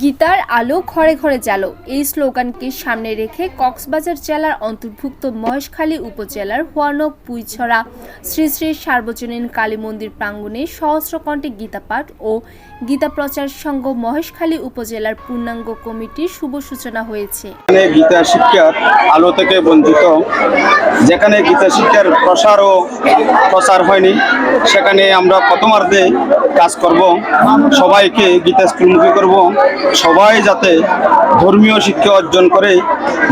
গীতার আলো ঘরে ঘরে জালো এই স্লোগানকে সামনে রেখে কক্সবাজার জেলার অন্তর্ভুক্ত মহেশখালী উপজেলার হুয়ানক পুইছড়া শ্রী শ্রী সার্বজনীন কালী মন্দির প্রাঙ্গণে সহস্র কণ্ঠে গীতাপাঠ ও গীতা প্রচার সংঘ মহেশখালী উপজেলার পূর্ণাঙ্গ কমিটির শুভ সূচনা হয়েছে। গীতা শিক্ষার আলো থেকে বঞ্চিত, যেখানে গীতা শিক্ষার প্রসার হয়নি, সেখানে আমরা প্রথমার্ধে কাজ করব, সবাইকে গীতা স্কুলমুখী করব, সবাই যাতে ধর্মীয় শিক্ষা অর্জন করে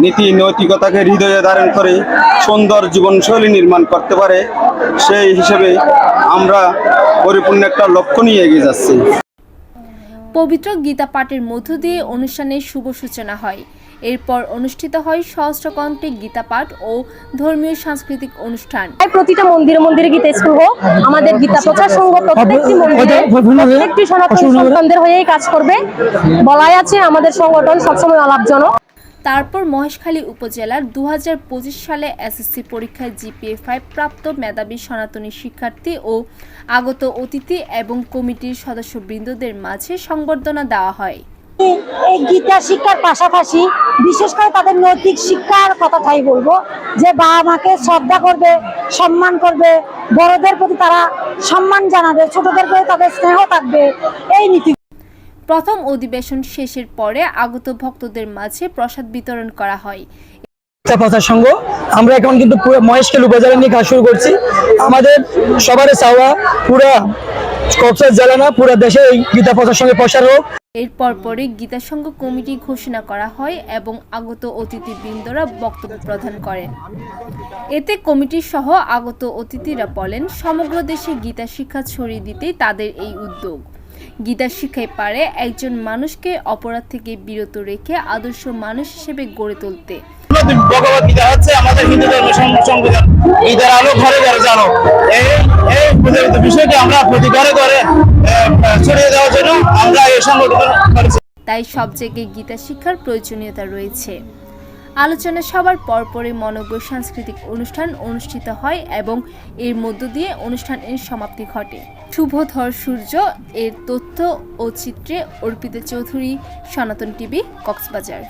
নীতি নৈতিকতাকে হৃদয়ে ধারণ করে সুন্দর জীবনশৈলী নির্মাণ করতে পারে, সেই হিসেবে আমরা পরিপূর্ণ একটা লক্ষ্য নিয়ে এগিয়ে যাচ্ছি। পবিত্র গীতা পাঠের মধ্য দিয়ে অনুষ্ঠানের শুভ সূচনা হয়। এরপর অনুষ্ঠিত হয় সহস্র কণ্ঠে গীতা পাঠ ও ধর্মীয় সাংস্কৃতিক অনুষ্ঠান। প্রতিটা মন্দিরে মন্দিরে গীতা স্কুল হোক, আমাদের গীতা প্রচার সংঘ প্রত্যেকটি মন্দিরে প্রত্যেকটি সনাতনী সন্তানদের হয়েই কাজ করবে। বলাই আছে আমাদের সংগঠন সবসময় অলাভজনক। তারপর মহেশখালী উপজেলার 2025 সালে এসএসসি পরীক্ষায় জিপিএ 5 প্রাপ্ত মেধাবী সনাতনী শিক্ষার্থী ও আগত অতিথি এবং কমিটির সদস্যবৃন্দদের মাঝে সংবর্ধনা দেওয়া হয়। এই গীতা শিক্ষার পাশাপাশি বিশেষ করে তাদের নৈতিক শিক্ষার কথাটাই বলবো, যে বাবা মাকে শ্রদ্ধা করবে, সম্মান করবে, বড়দের প্রতি তারা সম্মান জানাবে, ছোটদের প্রতি তাদের স্নেহ থাকবে, এই নীতি। প্রথম অধিবেশন শেষের পরে আগত ভক্তদের মাঝে প্রসাদ বিতরণ করা হয়। প্রচার সংঘ আমরা এখন কিন্তু পুরো মহেশখালী উপজেলা নিয়ে কাজ শুরু করছি। আমাদের সবার চাওয়া পুরা কক্সবাজার জেলা না পুরা দেশে এই গীতা প্রচার সংঘের প্রসার হোক। এরপর পরে গীতা সংঘ কমিটি ঘোষণা করা হয় এবং আগত অতিথিবৃন্দরা বক্তব্য প্রদান করেন। এতে কমিটি সহ আগত অতিথিরা বলেন, সমগ্র দেশে গীতা শিক্ষা ছড়িয়ে দিতেই তাদের এই উদ্যোগ। গীতা শিক্ষায় পারে একজন মানুষকে অপরাধ থেকে বিরত রেখে আদর্শ মানুষ হিসেবে গড়ে তুলতে। ভগবত গীতা হচ্ছে আমাদের হিন্দু ধর্মের সংবিধান, গীতার আলো ঘরে ঘরে জানো, এই বিষয়টি আমরা প্রতি ঘরে ঘরে ছড়িয়ে দেওয়ার জন্য আমরা এই সংগঠন করেছি। তাই সব জায়গায় গীতা শিক্ষার প্রয়োজনীয়তা রয়েছে। আলোচনা সবার পরপরই মনোজ্ঞ সাংস্কৃতিক অনুষ্ঠান অনুষ্ঠিত হয় এবং এর মধ্য দিয়ে অনুষ্ঠানের সমাপ্তি ঘটে। শুভধর সূর্য এর তথ্য ও চিত্রে অর্পিতা চৌধুরী, সনাতন টিভি, কক্সবাজার।